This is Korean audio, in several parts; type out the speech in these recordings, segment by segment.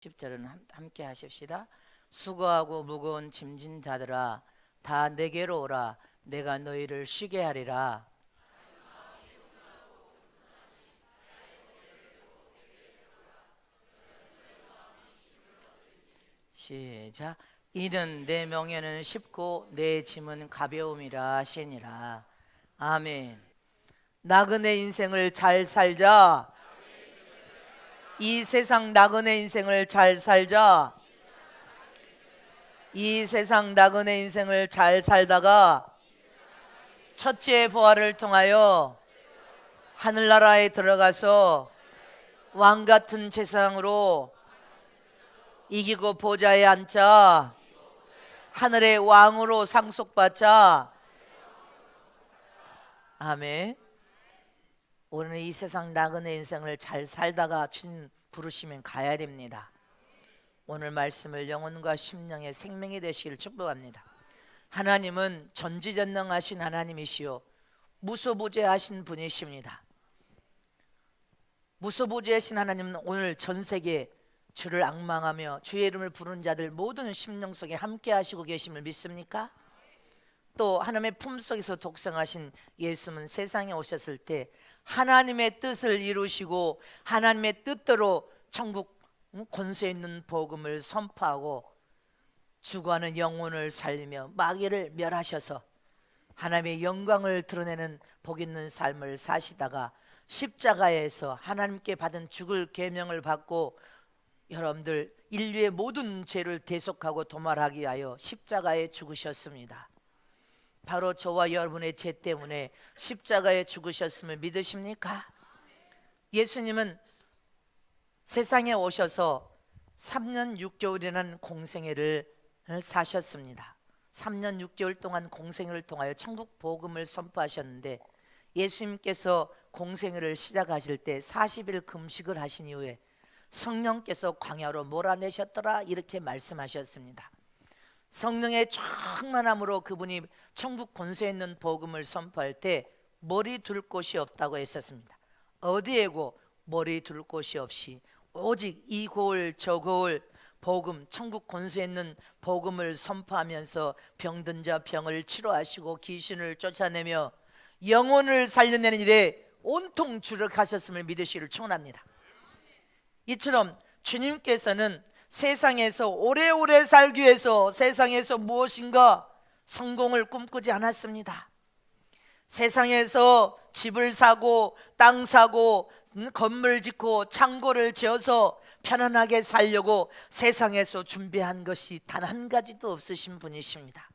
10절은 함께 하십시다. 수고하고 무거운 짐진 자들아 다 내게로 오라. 내가 너희를 쉬게 하리라. 시작. 이는 내 명예는 쉽고 내 짐은 가벼움이라 하시니라. 아멘. 나그네 인생을 잘 살자. 이 세상 나그네 인생을 잘 살자. 이 세상 나그네 인생을 잘 살다가 첫째 부활을 통하여 하늘나라에 들어가서 왕같은 재상으로 이기고 보좌에 앉자 하늘의 왕으로 상속받자. 아멘. 우리는 이 세상 나그네 인생을 잘 살다가 주님 부르시면 가야 됩니다. 오늘 말씀을 영혼과 심령의 생명이 되시기를 축복합니다. 하나님은 전지전능하신 하나님이시요 무소부재하신 분이십니다. 무소부재하신 하나님은 오늘 전 세계에 주를 앙망하며 주의 이름을 부르는 자들 모든 심령 속에 함께 하시고 계심을 믿습니까? 또 하나님의 품속에서 독생하신 예수는 세상에 오셨을 때 하나님의 뜻을 이루시고 하나님의 뜻대로 천국 권세 있는 복음을 선포하고 죽어가는 영혼을 살리며 마귀를 멸하셔서 하나님의 영광을 드러내는 복 있는 삶을 사시다가 십자가에서 하나님께 받은 죽을 계명을 받고 여러분들 인류의 모든 죄를 대속하고 도말하기 위하여 십자가에 죽으셨습니다. 바로 저와 여러분의 죄 때문에 십자가에 죽으셨음을 믿으십니까? 예수님은 세상에 오셔서 3년 6개월이라는 공생애를 사셨습니다. 3년 6개월 동안 공생애를 통하여 천국 복음을 선포하셨는데 예수님께서 공생애를 시작하실 때 40일 금식을 하신 이후에 성령께서 광야로 몰아내셨더라 이렇게 말씀하셨습니다. 성령의 충만함으로 그분이 천국 권세 있는 복음을 선포할 때 머리 둘 곳이 없다고 했었습니다. 어디에고 머리 둘 곳이 없이 오직 이 고을 저 고을 복음 천국 권세 있는 복음을 선포하면서 병든 자 병을 치료하시고 귀신을 쫓아내며 영혼을 살려내는 일에 온통 주력하셨음을 믿으시기를 축원합니다. 이처럼 주님께서는 세상에서 오래오래 살기 위해서 세상에서 무엇인가 성공을 꿈꾸지 않았습니다. 세상에서 집을 사고 땅 사고 건물 짓고 창고를 지어서 편안하게 살려고 세상에서 준비한 것이 단 한 가지도 없으신 분이십니다.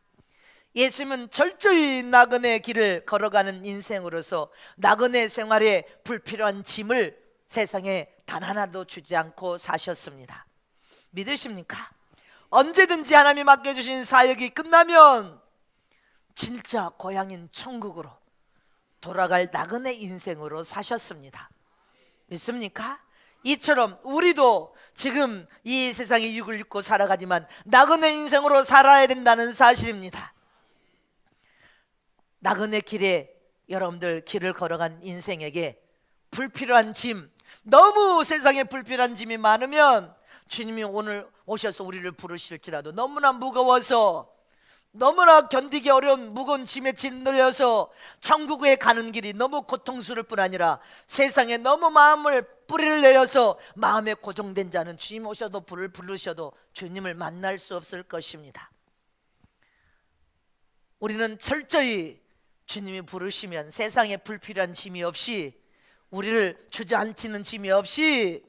예수님은 철저히 나그네 길을 걸어가는 인생으로서 나그네 생활에 불필요한 짐을 세상에 단 하나도 주지 않고 사셨습니다. 믿으십니까? 언제든지 하나님이 맡겨주신 사역이 끝나면 진짜 고향인 천국으로 돌아갈 나그네 인생으로 사셨습니다. 믿습니까? 이처럼 우리도 지금 이 세상에 육을 입고 살아가지만 나그네 인생으로 살아야 된다는 사실입니다. 나그네 길에 여러분들 길을 걸어간 인생에게 불필요한 짐, 너무 세상에 불필요한 짐이 많으면 주님이 오늘 오셔서 우리를 부르실지라도 너무나 무거워서 너무나 견디기 어려운 무거운 짐에 짓눌려서 천국에 가는 길이 너무 고통스러울 뿐 아니라 세상에 너무 마음을 뿌리를 내려서 마음에 고정된 자는 주님 오셔도 불을 부르셔도 주님을 만날 수 없을 것입니다. 우리는 철저히 주님이 부르시면 세상에 불필요한 짐이 없이 우리를 주저앉히는 짐이 없이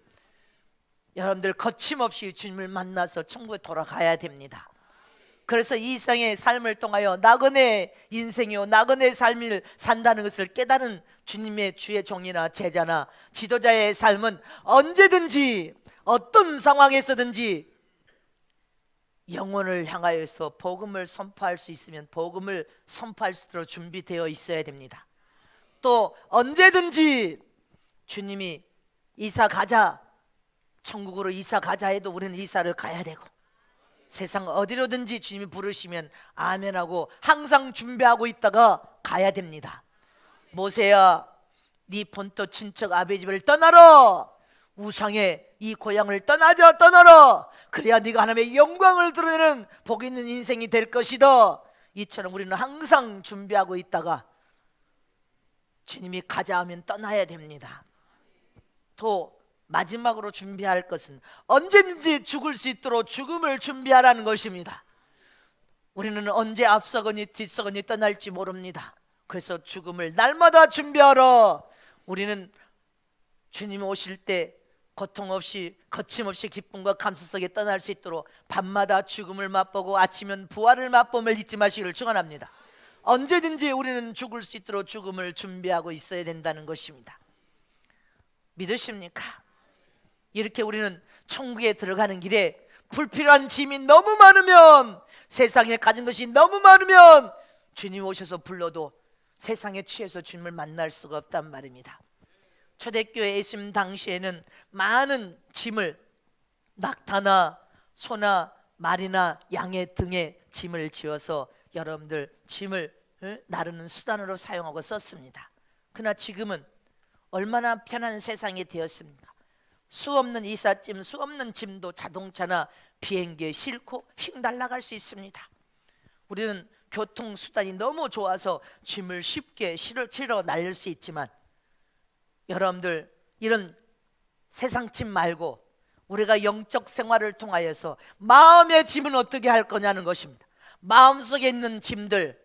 여러분들 거침없이 주님을 만나서 천국에 돌아가야 됩니다. 그래서 이 세상의 삶을 통하여 나그네 인생이요 나그네 삶을 산다는 것을 깨달은 주님의 주의 종이나 제자나 지도자의 삶은 언제든지 어떤 상황에서든지 영혼을 향하여서 복음을 선포할 수 있으면 복음을 선포할 수 있도록 준비되어 있어야 됩니다. 또 언제든지 주님이 이사 가자, 천국으로 이사 가자 해도 우리는 이사를 가야 되고 세상 어디로든지 주님이 부르시면 아멘하고 항상 준비하고 있다가 가야 됩니다. 모세야 네 본토 친척 아베 집을 떠나라. 우상의 이 고향을 떠나라. 그래야 네가 하나님의 영광을 드러내는 복 있는 인생이 될 것이다. 이처럼 우리는 항상 준비하고 있다가 주님이 가자 하면 떠나야 됩니다. 또 마지막으로 준비할 것은 언제든지 죽을 수 있도록 죽음을 준비하라는 것입니다. 우리는 언제 앞서거니 뒤서거니 떠날지 모릅니다. 그래서 죽음을 날마다 준비하라. 우리는 주님 오실 때 고통 없이 거침없이 기쁨과 감사 속에 떠날 수 있도록 밤마다 죽음을 맛보고 아침은 부활을 맛봄을 잊지 마시기를 축원합니다. 언제든지 우리는 죽을 수 있도록 죽음을 준비하고 있어야 된다는 것입니다. 믿으십니까? 이렇게 우리는 천국에 들어가는 길에 불필요한 짐이 너무 많으면, 세상에 가진 것이 너무 많으면 주님 오셔서 불러도 세상에 취해서 주님을 만날 수가 없단 말입니다. 초대교회에 있을 당시에는 많은 짐을, 낙타나 소나 말이나 양의 등에 짐을 지어서 여러분들 짐을 나르는 수단으로 사용하고 썼습니다. 그러나 지금은 얼마나 편한 세상이 되었습니까? 수 없는 이삿짐, 수 없는 짐도 자동차나 비행기에 싣고 휙 날아갈 수 있습니다. 우리는 교통수단이 너무 좋아서 짐을 쉽게 실어 날릴 수 있지만, 여러분들 이런 세상 짐 말고 우리가 영적 생활을 통하여서 마음의 짐은 어떻게 할 거냐는 것입니다. 마음속에 있는 짐들,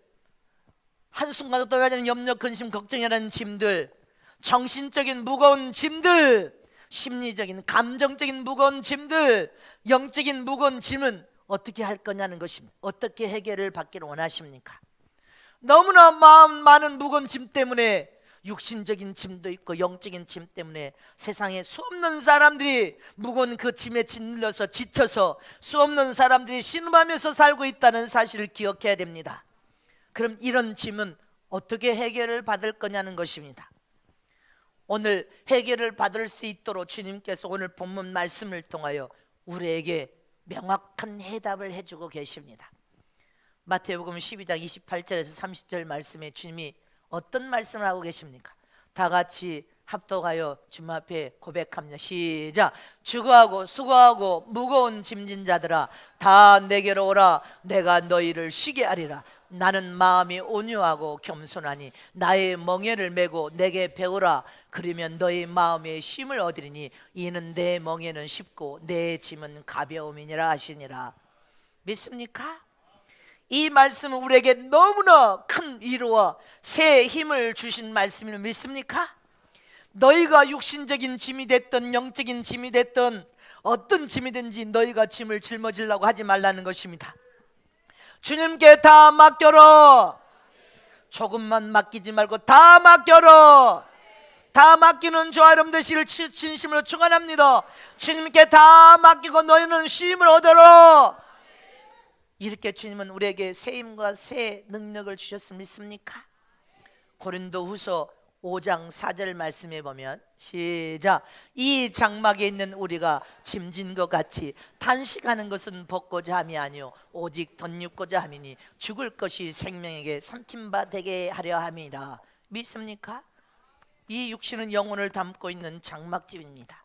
한순간도 떠나지 않는 염려, 근심, 걱정이라는 짐들, 정신적인 무거운 짐들, 심리적인 감정적인 무거운 짐들, 영적인 무거운 짐은 어떻게 할 거냐는 것입니다. 어떻게 해결을 받기를 원하십니까? 너무나 마음 많은 무거운 짐 때문에 육신적인 짐도 있고 영적인 짐 때문에 세상에 수 없는 사람들이 무거운 그 짐에 짓눌려서 지쳐서 수 없는 사람들이 신음하면서 살고 있다는 사실을 기억해야 됩니다. 그럼 이런 짐은 어떻게 해결을 받을 거냐는 것입니다. 오늘 해결을 받을 수 있도록 주님께서 오늘 본문 말씀을 통하여 우리에게 명확한 해답을 해주고 계십니다. 마태복음 12장 28절에서 30절 말씀에 주님이 어떤 말씀을 하고 계십니까? 다 같이 합독하여 주님 앞에 고백합니다. 시작. 주거하고 수고하고 무거운 짐진 자들아, 다 내게로 오라. 내가 너희를 쉬게 하리라. 나는 마음이 온유하고 겸손하니 나의 멍에를 메고 내게 배우라. 그러면 너희 마음에 쉼을 얻으리니 이는 내 멍에는 쉽고 내 짐은 가벼움이니라 하시니라. 믿습니까? 이 말씀은 우리에게 너무나 큰 위로와 새 힘을 주신 말씀을 믿습니까? 너희가 육신적인 짐이 됐든 영적인 짐이 됐든 어떤 짐이든지 너희가 짐을 짊어지려고 하지 말라는 것입니다. 주님께 다 맡겨라. 조금만 맡기지 말고 다 맡겨라. 다 맡기는 저와 여러분 되시기를 진심으로 축원합니다. 주님께 다 맡기고 너희는 쉼을 얻어라. 이렇게 주님은 우리에게 새 힘과 새 능력을 주셨음을 믿습니까? 고린도후서 5장 4절 말씀에 보면 시작. 이 장막에 있는 우리가 짐진 것 같이 단식하는 것은 벗고자 함이 아니요 오직 덧입고자 함이니 죽을 것이 생명에게 삼킨 바 되게 하려 함이라. 믿습니까? 이 육신은 영혼을 담고 있는 장막집입니다.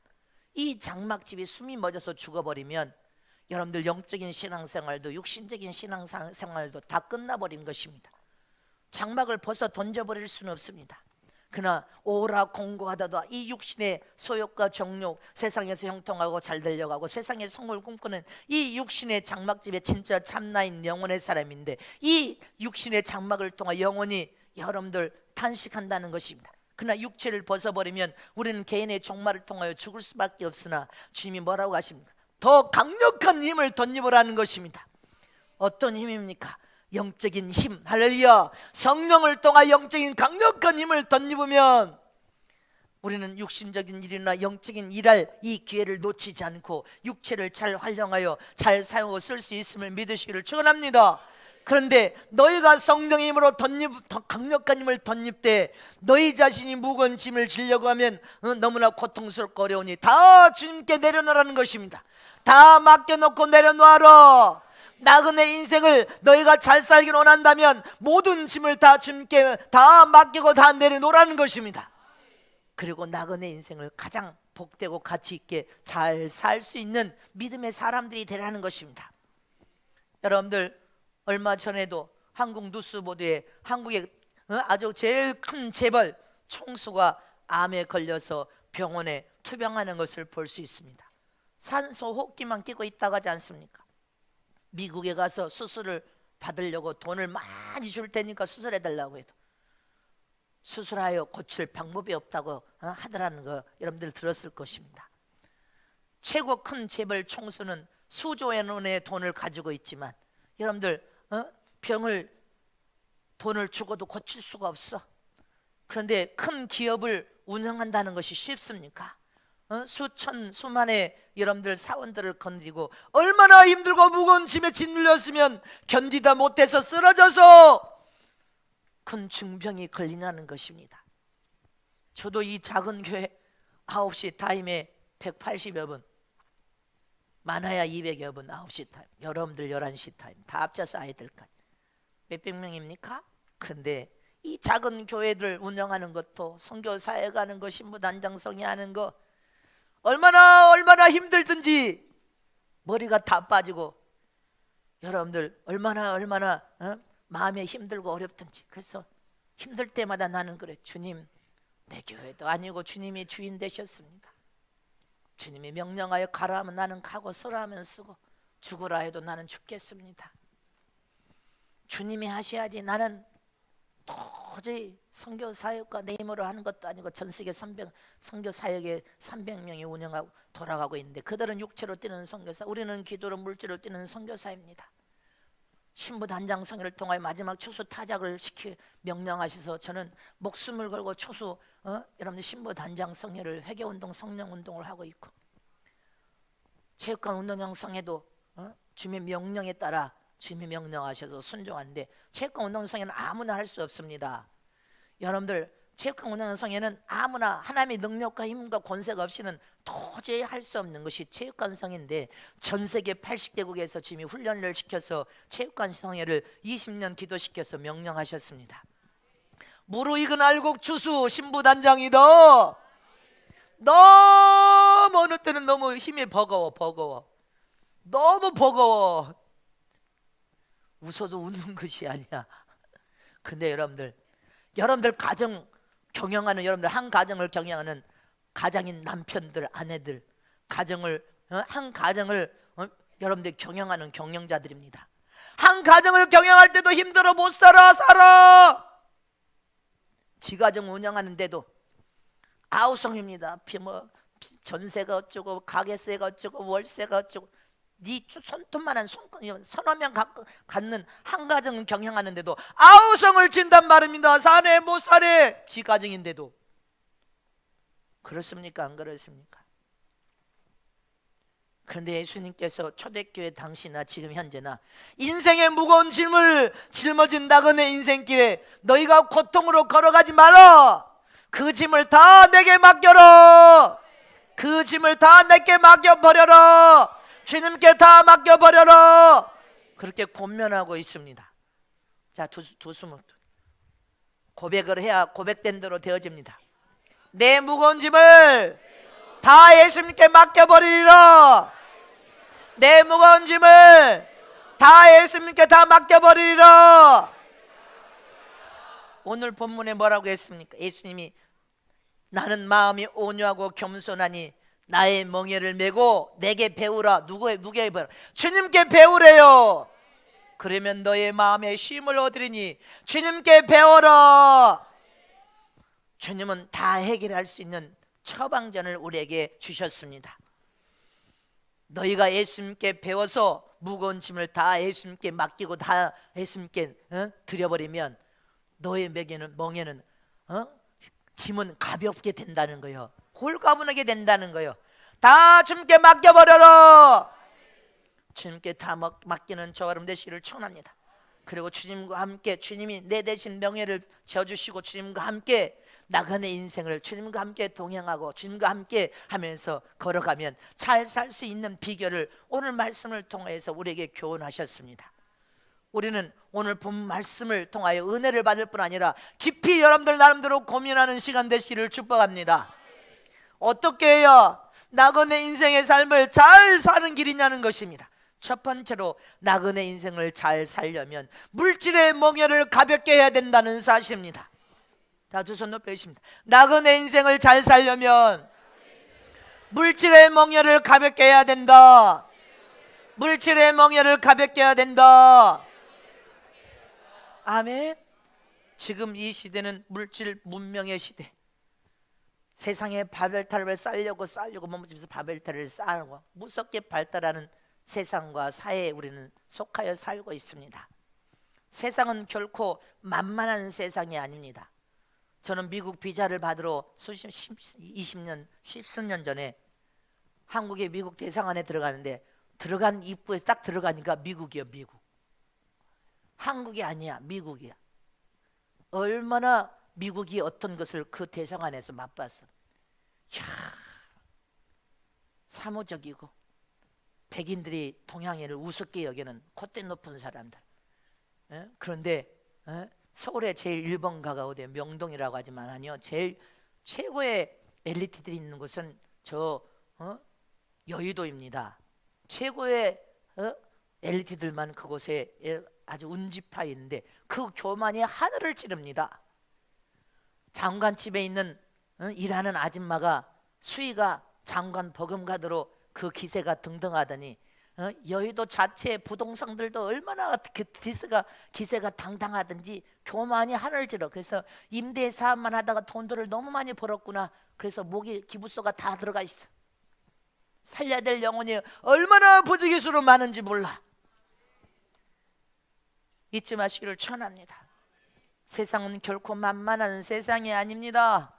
이 장막집이 숨이 멎어서 죽어버리면 여러분들 영적인 신앙생활도 육신적인 신앙생활도 다 끝나버린 것입니다. 장막을 벗어 던져버릴 수는 없습니다. 그러나 오라 공고하다도 이 육신의 소욕과 정욕, 세상에서 형통하고 잘 되려고 세상의 성을 꿈꾸는 이 육신의 장막집에 진짜 참나인 영혼의 사람인데, 이 육신의 장막을 통해 영혼이 여러분들 탄식한다는 것입니다. 그러나 육체를 벗어버리면 우리는 개인의 종말을 통하여 죽을 수밖에 없으나 주님이 뭐라고 하십니까? 더 강력한 힘을 덧입으라는 것입니다. 어떤 힘입니까? 영적인 힘, 할렐루야. 성령을 통하 영적인 강력한 힘을 덧입으면 우리는 육신적인 일이나 영적인 일할 이 기회를 놓치지 않고 육체를 잘 활용하여 잘 사용하고 쓸 수 있음을 믿으시기를 축원합니다. 그런데 너희가 성령의 힘으로 더 강력한 힘을 덧입되 너희 자신이 무거운 짐을 지려고 하면 너무나 고통스럽고 어려우니 다 주님께 내려놓으라는 것입니다. 다 맡겨놓고 내려놓아라. 나그네 인생을 너희가 잘 살길 원한다면 모든 짐을 다 주님께 다 맡기고 다 내려놓으라는 것입니다. 그리고 나그네 인생을 가장 복되고 가치 있게 잘 살 수 있는 믿음의 사람들이 되라는 것입니다. 여러분들 얼마 전에도 한국 뉴스 보도에 한국의 아주 제일 큰 재벌 총수가 암에 걸려서 병원에 투병하는 것을 볼 수 있습니다. 산소 호흡기만 끼고 있다고 하지 않습니까? 미국에 가서 수술을 받으려고 돈을 많이 줄 테니까 수술해 달라고 해도 수술하여 고칠 방법이 없다고 하더라는 거 여러분들 들었을 것입니다. 최고 큰 재벌 총수는 수조의 원의 돈을 가지고 있지만 여러분들 병을 돈을 주고도 고칠 수가 없어. 그런데 큰 기업을 운영한다는 것이 쉽습니까? 수만의 여러분들 사원들을 건드리고 얼마나 힘들고 무거운 짐에 짓눌렸으면 견디다 못해서 쓰러져서 큰 중병이 걸리냐는 것입니다. 저도 이 작은 교회 9시 타임에 180여 분, 많아야 200여 분 9시 타임, 여러분들 11시 타임 다 합쳐서 아이들까지 몇백 명입니까? 그런데 이 작은 교회들 운영하는 것도 선교사회 가는 거, 신부단장성이 하는 거 얼마나 힘들든지 머리가 다 빠지고 여러분들 얼마나 마음에 힘들고 어렵든지. 그래서 힘들 때마다 나는 그래, 주님 내 교회도 아니고 주님이 주인 되셨습니다. 주님이 명령하여 가라 하면 나는 가고 쓰라 하면 쓰고 죽으라 해도 나는 죽겠습니다. 주님이 하셔야지. 나는 도저히 선교사역과 내 힘으로 하는 것도 아니고 전 세계 선교사역에 300명이 운영하고 돌아가고 있는데 그들은 육체로 뛰는 선교사, 우리는 기도로 물질로 뛰는 선교사입니다. 신부단장 성회를 통하여 마지막 초수 타작을 명령하셔서 저는 목숨을 걸고 초수 여러분들 신부단장 성회를 회개운동 성령운동을 하고 있고, 체육관 운동장 성회도 주님의 명령에 따라 주님이 명령하셔서 순종하는데 체육관 운동성회는 아무나 할 수 없습니다. 여러분들 체육관 운동성회는 아무나 하나님의 능력과 힘과 권세가 없이는 도저히 할 수 없는 것이 체육관 성회인데 전 세계 80개국에서 주님이 훈련을 시켜서 체육관 성회를 20년 기도시켜서 명령하셨습니다. 무르익은 알곡 추수 신부단장이다. 너무 어느 때는 너무 힘이 버거워 너무 버거워. 웃어도 웃는 것이 아니야. 근데 여러분들 가정 경영하는, 여러분들 한 가정을 경영하는 가장인 남편들, 아내들, 한 가정을 여러분들 경영하는 경영자들입니다. 한 가정을 경영할 때도 힘들어 못 살아. 지가정 운영하는데도 아우성입니다. 전세가 어쩌고 가게세가 어쩌고 월세가 어쩌고 네 손톱만한 서너 명 갖는 한 가정을 경영하는데도 아우성을 친단 말입니다. 사네 못 사네. 지 가정인데도. 그렇습니까? 안 그렇습니까? 그런데 예수님께서 초대교회 당시나 지금 현재나 인생의 무거운 짐을 짊어진 나그네 인생길에 너희가 고통으로 걸어가지 마라. 그 짐을 다 내게 맡겨라. 그 짐을 다 내게 맡겨버려라. 주님께 다 맡겨버려라. 그렇게 권면하고 있습니다. 자, 두 수목 고백을 해야 고백된 대로 되어집니다. 내 무거운 짐을 다 예수님께 맡겨버리리라. 내 무거운 짐을 다 예수님께 다 맡겨버리리라. 오늘 본문에 뭐라고 했습니까? 예수님이 나는 마음이 온유하고 겸손하니 나의 멍에를 메고 내게 배우라. 누구에게 배우라? 주님께 배우래요. 그러면 너의 마음에 쉼을 얻으리니 주님께 배워라. 주님은 다 해결할 수 있는 처방전을 우리에게 주셨습니다. 너희가 예수님께 배워서 무거운 짐을 다 예수님께 맡기고 다 예수님께 드려버리면 너의 멍에는 짐은 가볍게 된다는 거예요. 홀가분하게 된다는 거예요. 다 주님께 맡겨버려라. 주님께 다 맡기는 저 여러분 되시기를 축원합니다. 그리고 주님과 함께 주님이 내 대신 명예를 져주시고 주님과 함께 나그네 인생을 주님과 함께 동행하고 주님과 함께 하면서 걸어가면 잘 살 수 있는 비결을 오늘 말씀을 통해서 우리에게 교훈하셨습니다. 우리는 오늘 본 말씀을 통하여 은혜를 받을 뿐 아니라 깊이 여러분들 나름대로 고민하는 시간 되시기를 축복합니다. 어떻게 해야 나그네 인생의 삶을 잘 사는 길이냐는 것입니다. 첫 번째로 나그네 인생을 잘 살려면 물질의 멍에를 가볍게 해야 된다는 사실입니다. 다 두 손 높여 주십니다. 나그네 인생을 잘 살려면 물질의 멍에를 가볍게 해야 된다. 물질의 멍에를 가볍게 해야 된다. 아멘. 지금 이 시대는 물질 문명의 시대. 세상에 바벨탑을 쌓으려고 몸집에서 바벨탑을 쌓고 무섭게 발달하는 세상과 사회에 우리는 속하여 살고 있습니다. 세상은 결코 만만한 세상이 아닙니다. 저는 미국 비자를 받으러 20년, 10년 전에 한국의 미국 대사관에 들어가는데 들어간 입구에 딱 들어가니까 미국이요, 미국. 한국이 아니야, 미국이야. 얼마나 미국이 어떤 것을 그 대사관에서 맛봤어. 이야, 사무적이고 백인들이 동양인을 우습게 여기는 콧대 높은 사람들. 그런데 서울에 제일 1번가가 어디에 명동이라고 하지만 아니요, 제일 최고의 엘리트들이 있는 곳은 저 여의도입니다. 최고의 엘리트들만 그곳에 아주 운집하 있는데 그 교만이 하늘을 찌릅니다. 장관집에 있는 일하는 아줌마가 수위가 장관 버금가도로 그 기세가 등등하더니 여의도 자체 부동산들도 얼마나 그 기세가 당당하든지 교만이 하늘을 찌러. 그래서 임대 사업만 하다가 돈들을 너무 많이 벌었구나. 그래서 목이 기부소가 다 들어가 있어. 살려야 될 영혼이 얼마나 부득이수로 많은지 몰라. 잊지 마시기를 축원합니다. 세상은 결코 만만한 세상이 아닙니다.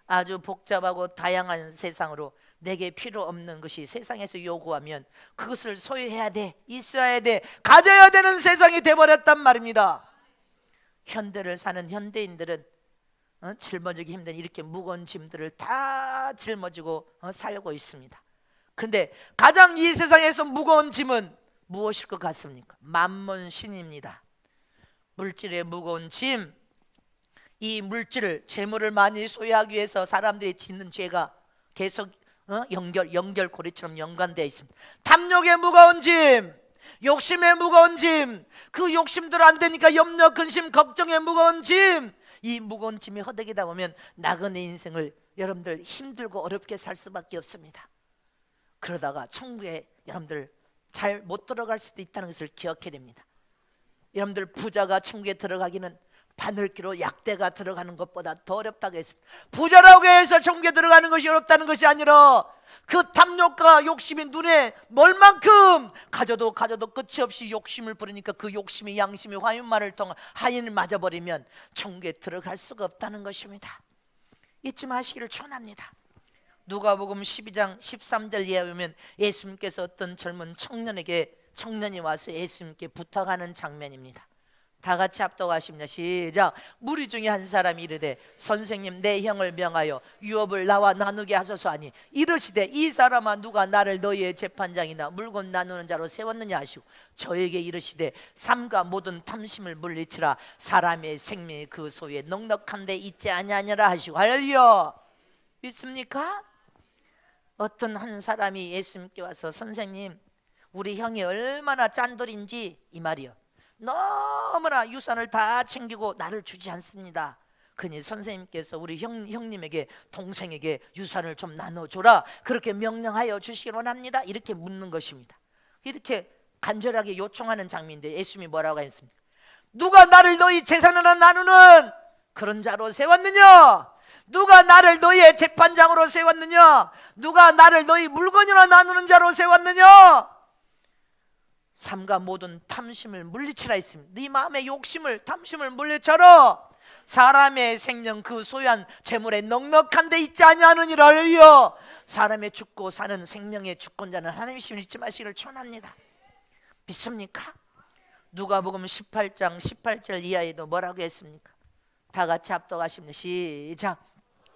아주 복잡하고 다양한 세상으로 내게 필요 없는 것이 세상에서 요구하면 그것을 소유해야 돼, 있어야 돼, 가져야 되는 세상이 돼버렸단 말입니다. 현대를 사는 현대인들은 짊어지기 힘든 이렇게 무거운 짐들을 다 짊어지고 살고 있습니다. 그런데 가장 이 세상에서 무거운 짐은 무엇일 것 같습니까? 만몬신입니다. 물질의 무거운 짐. 이 물질을, 재물을 많이 소유하기 위해서 사람들이 짓는 죄가 계속 연결고리처럼 연관되어 있습니다. 탐욕의 무거운 짐, 욕심의 무거운 짐, 그 욕심들 안 되니까 염려, 근심, 걱정의 무거운 짐. 이 무거운 짐이 허덕이다 보면 나그네 인생을 여러분들 힘들고 어렵게 살 수밖에 없습니다. 그러다가 천국에 여러분들 잘 못 들어갈 수도 있다는 것을 기억해야 됩니다. 여러분들 부자가 천국에 들어가기는 바늘기로 약대가 들어가는 것보다 더 어렵다고 했습니다. 부자라고 해서 천국에 들어가는 것이 어렵다는 것이 아니라 그 탐욕과 욕심이 눈에 멀 만큼 가져도 끝이 없이 욕심을 부리니까 그 욕심이 양심이 화인만을 통한 하인을 맞아버리면 천국에 들어갈 수가 없다는 것입니다. 잊지 마시기를 축원합니다. 누가복음 12장 13절 이하에 보면 예수님께서 어떤 젊은 청년이 와서 예수님께 부탁하는 장면입니다. 다 같이 합독하십니다. 시작. 무리 중에 한 사람이 이르되 선생님, 내 형을 명하여 유업을 나와 나누게 하소서 하니 이르시되 이 사람아 누가 나를 너희의 재판장이나 물건 나누는 자로 세웠느냐 하시고 저에게 이르시되 삼가 모든 탐심을 물리치라 사람의 생명이 그 소유에 넉넉한 데 있지 아니하니라 하시고. 할렐루야. 믿습니까? 어떤 한 사람이 예수님께 와서 선생님, 우리 형이 얼마나 짠돌인지, 이 말이요, 너무나 유산을 다 챙기고 나를 주지 않습니다. 그러니 선생님께서 우리 형님에게, 동생에게 유산을 좀 나눠줘라, 그렇게 명령하여 주시기 원합니다. 이렇게 묻는 것입니다. 이렇게 간절하게 요청하는 장면인데 예수님이 뭐라고 했습니까? 누가 나를 너희 재산으로 나누는 그런 자로 세웠느냐? 누가 나를 너희의 재판장으로 세웠느냐? 누가 나를 너희 물건으로 나누는 자로 세웠느냐? 삼가 모든 탐심을 물리치라 했습니다. 네 마음의 욕심을, 탐심을 물리쳐라. 사람의 생명 그 소유한 재물에 넉넉한 데 있지 아니하느니라. 할렐루야. 사람의 죽고 사는 생명의 주권자는 하나님이심을 잊지 마시기를 축원합니다. 믿습니까? 누가복음 18장 18절 이하에도 뭐라고 했습니까? 다 같이 합독하십니다. 시작.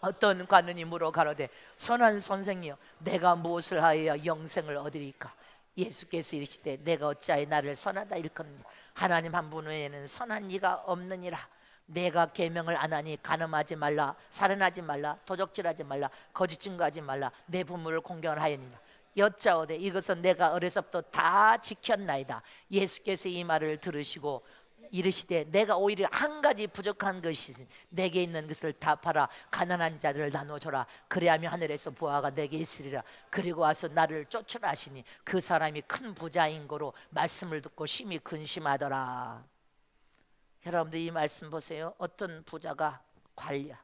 어떤 관원이 물어 가로되 선한 선생이여 내가 무엇을 하여야 영생을 얻으리까? 예수께서 이르시되 내가 어찌하여 나를 선하다 일컫느냐? 하나님 한 분 외에는 선한 이가 없느니라. 내가 계명을 안 하니 간음하지 말라, 살인하지 말라, 도적질하지 말라, 거짓 증거하지 말라, 내 부모를 공경하였느니라. 여짜오되 이것은 내가 어려서부터 다 지켰나이다. 예수께서 이 말을 들으시고 이르시되 내가 오히려 한 가지 부족한 것이 내게 있는 것을 다 팔아 가난한 자들을 나눠줘라. 그래야면 하늘에서 보아가 내게 있으리라. 그리고 와서 나를 쫓으라 하시니 그 사람이 큰 부자인 거로 말씀을 듣고 심히 근심하더라. 여러분들 이 말씀 보세요. 어떤 부자가 관리야,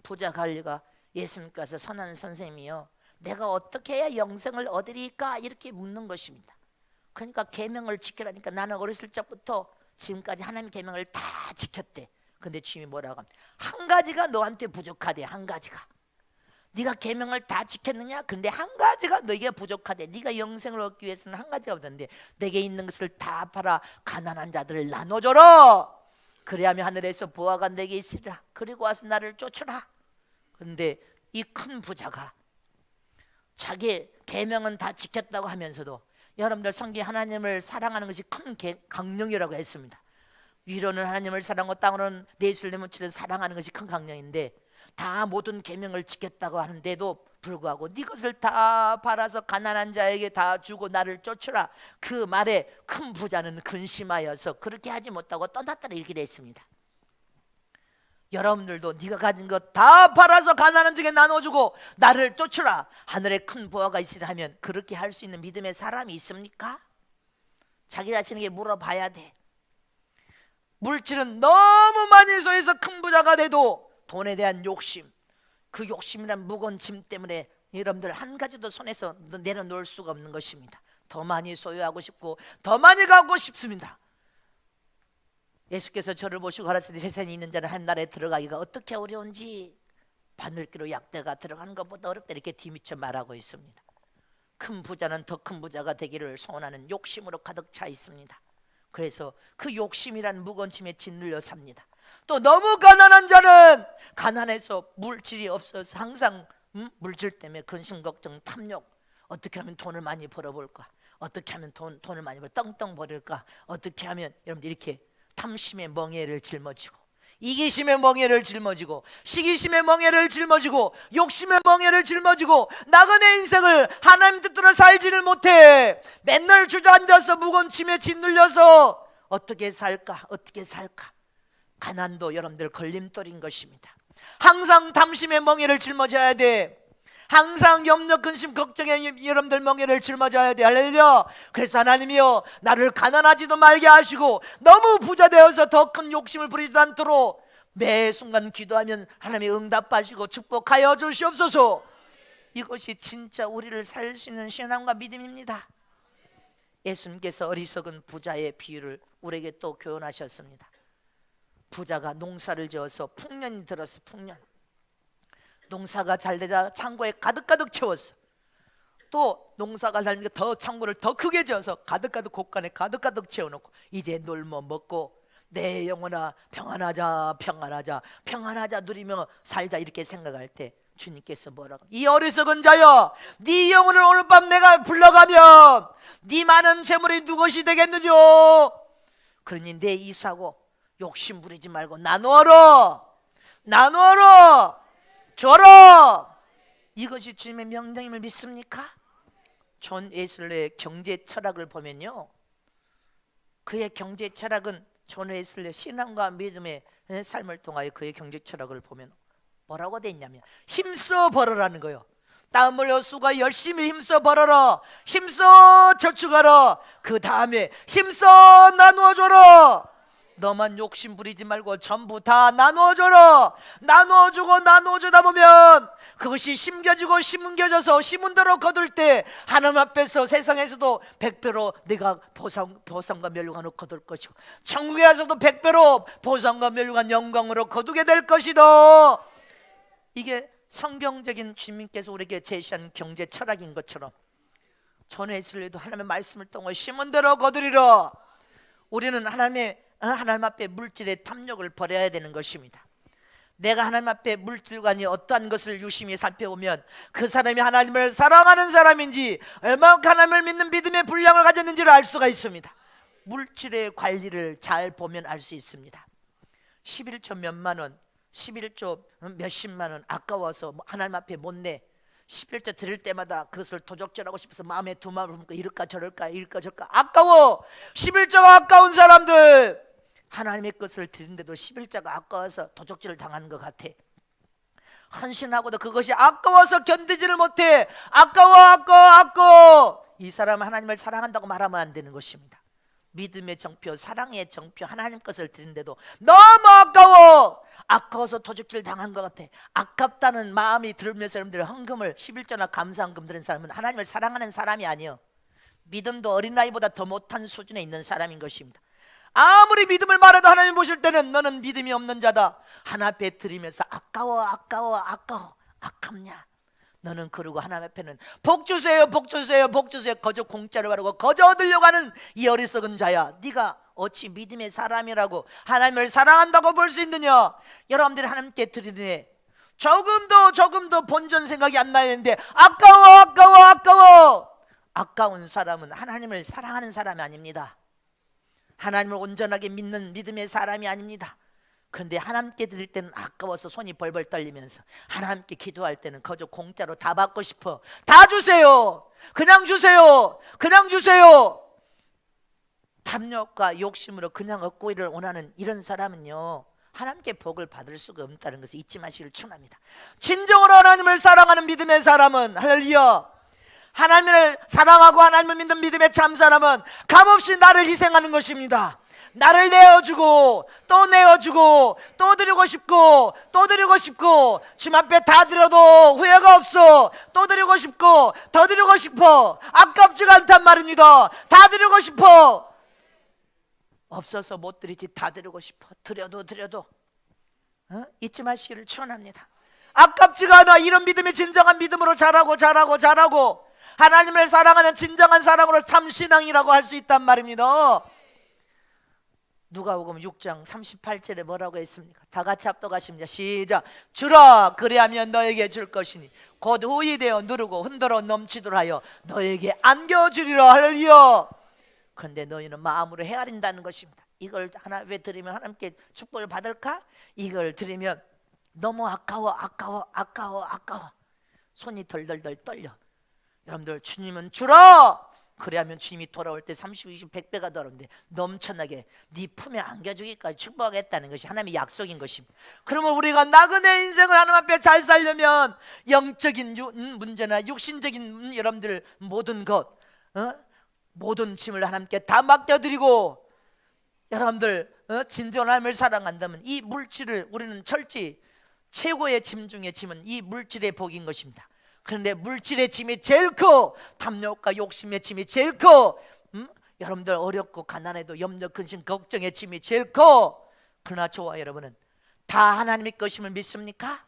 부자 관리가 예수님께서 선한 선생님이요, 내가 어떻게 해야 영생을 얻으리까 이렇게 묻는 것입니다. 그러니까 계명을 지키라니까 나는 어렸을 적부터 지금까지 하나님 계명을 다 지켰대. 근데 주님이 뭐라고 합니까? 한 가지가 너한테 부족하대. 한 가지가. 네가 계명을 다 지켰느냐? 근데 한 가지가 너에게 부족하대. 네가 영생을 얻기 위해서는 한 가지가 없는데 내게 있는 것을 다 팔아 가난한 자들을 나눠줘라. 그래야면 하늘에서 보아가 내게 있으리라. 그리고 와서 나를 쫓으라. 근데 이 큰 부자가 자기 계명은 다 지켰다고 하면서도, 여러분들 성경 하나님을 사랑하는 것이 큰 강령이라고 했습니다. 위로는 하나님을 사랑하고 땅으로는 내 이웃을 내 몸처럼 사랑하는 것이 큰 강령인데, 다 모든 계명을 지켰다고 하는데도 불구하고 네 것을 다 팔아서 가난한 자에게 다 주고 나를 쫓으라, 그 말에 큰 부자는 근심하여서 그렇게 하지 못하고 떠났다라 이렇게 되어 있습니다. 여러분들도 네가 가진 것 다 팔아서 가난한 자에게 나눠주고 나를 쫓으라, 하늘에 큰 보화가 있으라 하면 그렇게 할 수 있는 믿음의 사람이 있습니까? 자기 자신에게 물어봐야 돼. 물질은 너무 많이 소유해서 큰 부자가 돼도 돈에 대한 욕심, 그 욕심이란 무거운 짐 때문에 여러분들 한 가지도 손에서 내려놓을 수가 없는 것입니다. 더 많이 소유하고 싶고 더 많이 갖고 싶습니다. 예수께서 저를 보시고 가라사대 세상에 있는 자는 한 나라에 들어가기가 어떻게 어려운지 바늘기로 약대가 들어가는 것보다 어렵다 이렇게 뒤미쳐 말하고 있습니다. 큰 부자는 더 큰 부자가 되기를 소원하는 욕심으로 가득 차 있습니다. 그래서 그 욕심이란 무거운 짐에 짓눌려 삽니다. 또 너무 가난한 자는 가난해서 물질이 없어서 항상 물질 때문에 근심 걱정 탐욕, 어떻게 하면 돈을 많이 벌어볼까, 어떻게 하면 돈을 많이 벌어 떵떵 버릴까, 어떻게 하면 여러분들 이렇게 탐심의 멍에를 짊어지고 이기심의 멍에를 짊어지고 시기심의 멍에를 짊어지고 욕심의 멍에를 짊어지고 나그네 인생을 하나님 뜻대로 살지를 못해 맨날 주저앉아서 무거운 짐에 짓눌려서 어떻게 살까, 어떻게 살까. 가난도 여러분들 걸림돌인 것입니다. 항상 탐심의 멍에를 짊어져야 돼. 항상 염려, 근심, 걱정에 여러분들 멍에를 짊어져야 돼. 할렐루야. 그래서 하나님이여 나를 가난하지도 말게 하시고 너무 부자 되어서 더 큰 욕심을 부리지도 않도록 매 순간 기도하면 하나님이 응답하시고 축복하여 주시옵소서. 이것이 진짜 우리를 살릴 수 있는 신앙과 믿음입니다. 예수님께서 어리석은 부자의 비유를 우리에게 또 교훈하셨습니다. 부자가 농사를 지어서 풍년이 들었어. 풍년. 농사가 잘 되자 창고에 가득가득 채웠어. 또 농사가 잘 되니까 더 창고를 더 크게 지어서 가득가득 곳간에 가득가득 채워놓고 이제 놀며 먹고 내 영혼아 평안하자 평안하자 평안하자 누리며 살자 이렇게 생각할 때 주님께서 뭐라고, 이 어리석은 자여 네 영혼을 오늘 밤 내가 불러가면 네 많은 재물이 누구시 되겠느냐. 그러니 내 이수하고 욕심 부리지 말고 나누어라 나누어라 줘라. 이것이 주님의 명령임을 믿습니까? 존 웨슬레의 경제 철학을 보면요, 그의 경제 철학은 존 웨슬레 신앙과 믿음의 삶을 통하여 그의 경제 철학을 보면 뭐라고 돼 있냐면 힘써 벌어라는 거예요. 땀 흘려 수고 열심히 힘써 벌어라, 힘써 저축하라, 그 다음에 힘써 나누어줘라. 너만 욕심 부리지 말고 전부 다 나누어줘라. 나누어주고 나누어주다 보면 그것이 심겨지고 심겨져서 심은 대로 거둘 때 하나님 앞에서 세상에서도 100배로 네가 보상과 멸류관을 거둘 것이고 천국에서도 100배로 보상과 멸류관 영광으로 거두게 될 것이다. 이게 성경적인 주님께서 우리에게 제시한 경제 철학인 것처럼 존 웨슬리도 하나님의 말씀을 통해 심은 대로 거두리라. 우리는 하나님 앞에 물질의 탐욕을 버려야 되는 것입니다. 내가 하나님 앞에 물질관이 어떠한 것을 유심히 살펴보면 그 사람이 하나님을 사랑하는 사람인지 얼마나 하나님을 믿는 믿음의 분량을 가졌는지를 알 수가 있습니다. 물질의 관리를 잘 보면 알 수 있습니다. 11조 몇만 원, 11조 몇십만 원 아까워서 하나님 앞에 못 내. 11조 드릴 때마다 그것을 도적질하고 싶어서 마음에 두마음을 품고 이럴까 저럴까 이럴까 저럴까 아까워. 11조가 아까운 사람들, 하나님의 것을 드리는데도 11조가 아까워서 도적질을 당하는 것 같아. 헌신하고도 그것이 아까워서 견디지를 못해. 아까워. 이 사람은 하나님을 사랑한다고 말하면 안 되는 것입니다. 믿음의 정표, 사랑의 정표, 하나님 것을 드리는데도 너무 아까워서 도적질 당한 것 같아. 아깝다는 마음이 들면서 여러분들 헌금을 11조나 감사헌금 드린 사람은 하나님을 사랑하는 사람이 아니요, 믿음도 어린아이보다 더 못한 수준에 있는 사람인 것입니다. 아무리 믿음을 말해도 하나님 보실 때는 너는 믿음이 없는 자다. 하나님 앞에 드리면서 아까워. 아깝냐? 너는 그러고 하나님 앞에는 복 주세요 거저 공짜로 바르고 거저 얻으려고 하는 이 어리석은 자야. 네가 어찌 믿음의 사람이라고 하나님을 사랑한다고 볼 수 있느냐? 여러분들이 하나님께 드리네 조금도 본전 생각이 안 나야 되는데 아까워. 아까운 사람은 하나님을 사랑하는 사람이 아닙니다. 하나님을 온전하게 믿는 믿음의 사람이 아닙니다. 그런데 하나님께 드릴 때는 아까워서 손이 벌벌 떨리면서, 하나님께 기도할 때는 거저 공짜로 다 받고 싶어. 다 주세요. 그냥 주세요. 탐욕과 욕심으로 그냥 얻고를 원하는 이런 사람은요, 하나님께 복을 받을 수가 없다는 것을 잊지 마시기를 축원합니다. 진정으로 하나님을 사랑하는 믿음의 사람은, 할렐루야, 하나님을 사랑하고 하나님을 믿는 믿음의 참 사람은 값없이 나를 희생하는 것입니다. 나를 내어주고 또 내어주고 또 드리고 싶고 주님 앞에 다 드려도 후회가 없어. 또 드리고 싶고 더 드리고 싶어. 아깝지가 않단 말입니다. 다 드리고 싶어. 없어서 못 드리지 다 드리고 싶어. 드려도 잊지 마시기를 축원합니다. 아깝지가 않아. 이런 믿음이 진정한 믿음으로 자라고 하나님을 사랑하는 진정한 사랑으로 참 신앙이라고 할 수 있단 말입니다. 누가복음 6장 38절에 뭐라고 했습니까? 다 같이 합독하십니다. 시작. 주라, 그리하면 너에게 줄 것이니 곧 후히 되어 누르고 흔들어 넘치도록 하여 너에게 안겨주리라. 할렐루야. 그런데 너희는 마음으로 헤아린다는 것입니다. 이걸 하나 왜 드리면 하나님께 축복을 받을까? 이걸 드리면 너무 아까워. 손이 덜덜덜 떨려. 여러분들, 주님은 주라, 그래야면 주님이 돌아올 때 30, 20, 100배가 돌아오는데 넘쳐나게 네 품에 안겨주기까지 축복하겠다는 것이 하나님의 약속인 것입니다. 그러면 우리가 나그네 인생을 하나님 앞에 잘 살려면 영적인 문제나 육신적인 여러분들 모든 것, 모든 짐을 하나님께 다 맡겨드리고, 여러분들 진정한 하나님을 사랑한다면 이 물질을 우리는 철저히, 최고의 짐 중에 짐은 이 물질의 복인 것입니다. 그런데 물질의 짐이 제일 커. 탐욕과 욕심의 짐이 제일 커. 여러분들 어렵고 가난해도 염려, 근심, 걱정의 짐이 제일 커. 그러나 저와 여러분은 다 하나님의 것임을 믿습니까?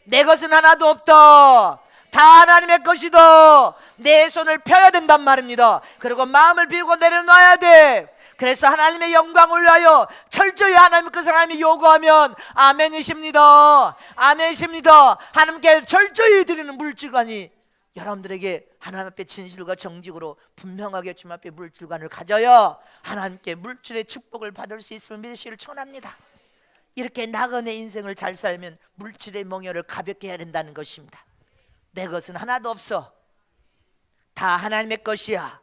내 것은 하나도 없다. 다 하나님의 것이다. 내 손을 펴야 된단 말입니다. 그리고 마음을 비우고 내려놔야 돼. 그래서 하나님의 영광을 위하여 철저히 하나님의 것을 하나님이 요구하면 아멘이십니다. 하나님께 철저히 드리는 물질관이 여러분들에게 하나님 앞에 진실과 정직으로 분명하게 주님 앞에 물질관을 가져야 하나님께 물질의 축복을 받을 수 있음을 믿으시기를 축원합니다. 이렇게 나그네 인생을 잘 살면 물질의 멍에를 가볍게 해야 된다는 것입니다. 내 것은 하나도 없어. 다 하나님의 것이야.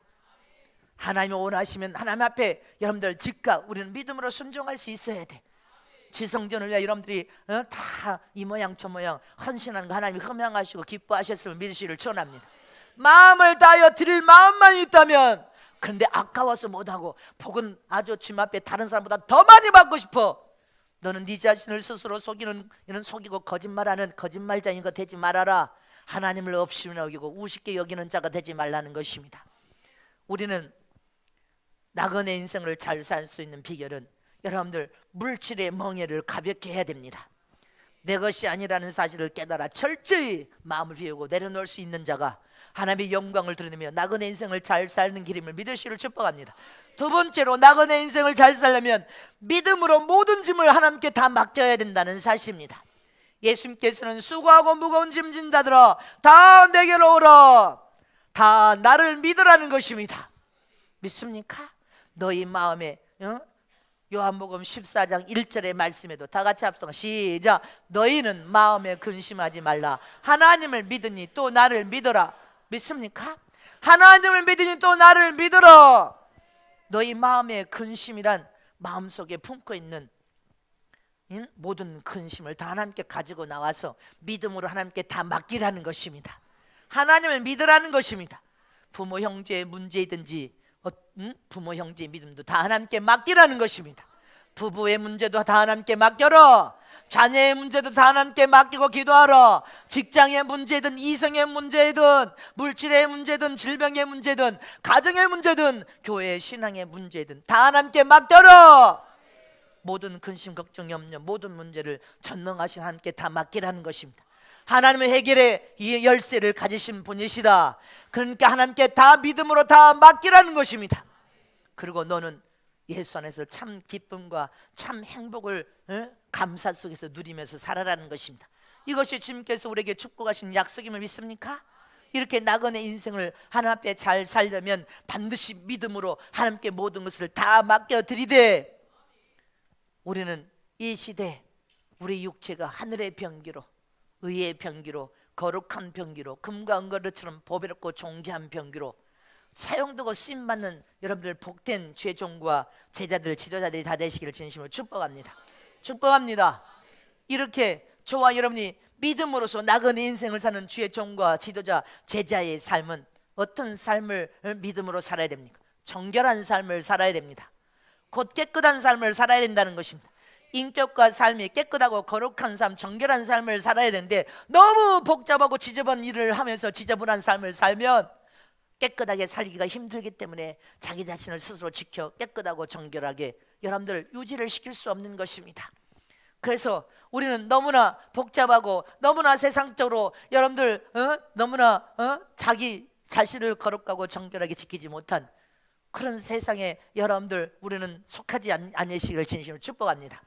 하나님이 원하시면 하나님 앞에 여러분들 즉각 우리는 믿음으로 순종할 수 있어야 돼. 지성전을 위해 여러분들이 다 이 모양 저 모양 헌신하는 거 하나님이 흠양하시고 기뻐하셨음을 믿으시기를 축원합니다. 마음을 다하여 드릴 마음만 있다면, 그런데 아까워서 못하고 복은 아주 주님 앞에 다른 사람보다 더 많이 받고 싶어. 너는 네 자신을 스스로 속이는, 이런 속이고 거짓말하는 거짓말자인 거 되지 말아라. 하나님을 없이 여기고 우습게 여기는 자가 되지 말라는 것입니다. 우리는 나그네 인생을 잘 살 수 있는 비결은 여러분들 물질의 멍에를 가볍게 해야 됩니다. 내 것이 아니라는 사실을 깨달아 철저히 마음을 비우고 내려놓을 수 있는 자가 하나님의 영광을 드러내며 나그네 인생을 잘 사는 길임을 믿으시기를 축복합니다. 두 번째로, 나그네 인생을 잘 살려면 믿음으로 모든 짐을 하나님께 다 맡겨야 된다는 사실입니다. 예수님께서는 수고하고 무거운 짐 진 자들아 다 내게로 오라. 다 나를 믿으라는 것입니다. 믿습니까? 너희 마음에 요한복음 14장 1절의 말씀에도 다 같이 합시다. 시작. 너희는 마음에 근심하지 말라. 하나님을 믿으니 또 나를 믿어라. 믿습니까? 하나님을 믿으니 또 나를 믿어라. 너희 마음에 근심이란 마음속에 품고 있는 모든 근심을 다 하나님께 가지고 나와서 믿음으로 하나님께 다 맡기라는 것입니다. 하나님을 믿으라는 것입니다. 부모 형제의 문제이든지 부모 형제의 믿음도 다 하나님께 맡기라는 것입니다. 부부의 문제도 다 하나님께 맡겨라. 자녀의 문제도 다 하나님께 맡기고 기도하라. 직장의 문제든 이성의 문제든 물질의 문제든 질병의 문제든 가정의 문제든 교회의 신앙의 문제든 다 하나님께 맡겨라. 모든 근심 걱정 염려 모든 문제를 전능하신 하나님께 다 맡기라는 것입니다. 하나님의 해결의 이 열쇠를 가지신 분이시다. 그러니까 하나님께 다 믿음으로 다 맡기라는 것입니다. 그리고 너는 예수 안에서 참 기쁨과 참 행복을 감사 속에서 누리면서 살아라는 것입니다. 이것이 주님께서 우리에게 축복하신 약속임을 믿습니까? 이렇게 나그네 인생을 하나님 앞에 잘 살려면 반드시 믿음으로 하나님께 모든 것을 다 맡겨드리되, 우리는 이 시대 우리 육체가 하늘의 병기로 의의 병기로 거룩한 병기로 금과 은거루처럼 보배롭고 존귀한 병기로 사용되고 쓰임받는 여러분들 복된 죄종과 제자들 지도자들이 다 되시기를 진심으로 축복합니다. 축복합니다. 이렇게 저와 여러분이 믿음으로서 나그네 인생을 사는 주의 종과 지도자 제자의 삶은 어떤 삶을 믿음으로 살아야 됩니까? 정결한 삶을 살아야 됩니다. 곧 깨끗한 삶을 살아야 된다는 것입니다. 인격과 삶이 깨끗하고 거룩한 삶, 정결한 삶을 살아야 되는데 너무 복잡하고 지저분한 일을 하면서 지저분한 삶을 살면 깨끗하게 살기가 힘들기 때문에 자기 자신을 스스로 지켜 깨끗하고 정결하게 여러분들 유지를 시킬 수 없는 것입니다. 그래서 우리는 너무나 복잡하고 너무나 세상적으로 여러분들 너무나 자기 자신을 거룩하고 정결하게 지키지 못한 그런 세상에 여러분들 우리는 속하지 않으시기를 진심으로 축복합니다.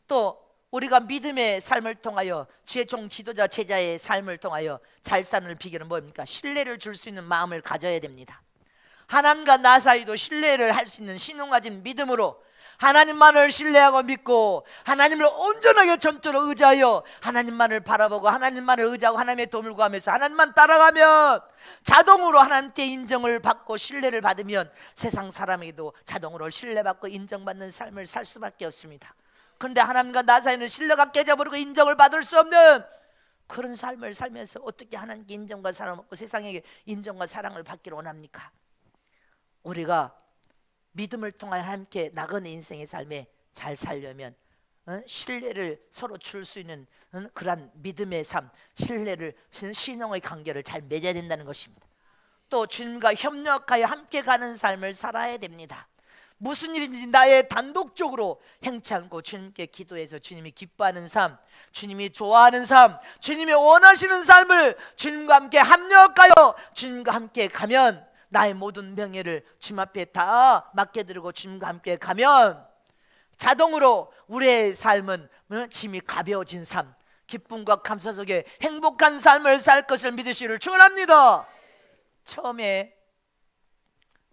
또 우리가 믿음의 삶을 통하여 주의 종 지도자 제자의 삶을 통하여 잘 사는 비결은 뭡니까? 신뢰를 줄 수 있는 마음을 가져야 됩니다. 하나님과 나 사이도 신뢰를 할 수 있는 신용가진 믿음으로 하나님만을 신뢰하고 믿고 하나님을 온전하게 전적으로 의지하여 하나님만을 바라보고 하나님만을 의지하고 하나님의 도움을 구하면서 하나님만 따라가면 자동으로 하나님께 인정을 받고 신뢰를 받으면 세상 사람에게도 자동으로 신뢰받고 인정받는 삶을 살 수밖에 없습니다. 그런데 하나님과 나 사이는 신뢰가 깨져버리고 인정을 받을 수 없는 그런 삶을 살면서 어떻게 하나님께 인정과 사랑을 받고 세상에게 인정과 사랑을 받기를 원합니까? 우리가 믿음을 통해 함께 나그네 인생의 삶에 잘 살려면 신뢰를 서로 줄 수 있는 그러한 믿음의 삶, 신뢰를 신용의 관계를 잘 맺어야 된다는 것입니다. 또 주님과 협력하여 함께 가는 삶을 살아야 됩니다. 무슨 일인지 나의 단독적으로 행치 않고 주님께 기도해서 주님이 기뻐하는 삶, 주님이 좋아하는 삶, 주님이 원하시는 삶을 주님과 함께 합력하여 주님과 함께 가면 나의 모든 명예를 주님 앞에 다 맡겨드리고 주님과 함께 가면 자동으로 우리의 삶은 짐이 가벼워진 삶, 기쁨과 감사 속에 행복한 삶을 살 것을 믿으시기를 축원합니다. 처음에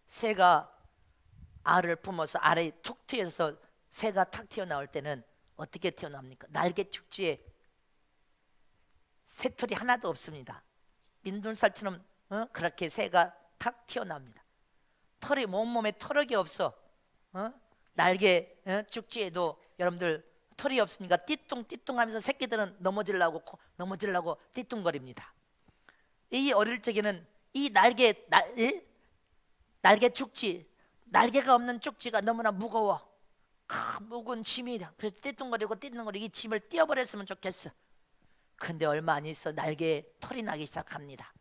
새가 알을 품어서 알에 툭 튀어서 새가 탁 튀어나올 때는 어떻게 튀어나옵니까? 날개 축지에 새털이 하나도 없습니다. 민둥살처럼 그렇게 새가 탁 튀어나옵니다. 털이 온몸에 털이 없어. 날개 축지에도 여러분들 털이 없으니까 띠뚱띠뚱하면서 새끼들은 넘어지려고 띠뚱거립니다. 이 어릴 적에는 이 날개 축지, 날개가 없는 쪽지가 너무나 무거워. 무거운 짐이다. 그래서 띠뚱거리고 이 짐을 띄어버렸으면 좋겠어. 근데 얼마 안 있어 날개에 털이 나기 시작합니다.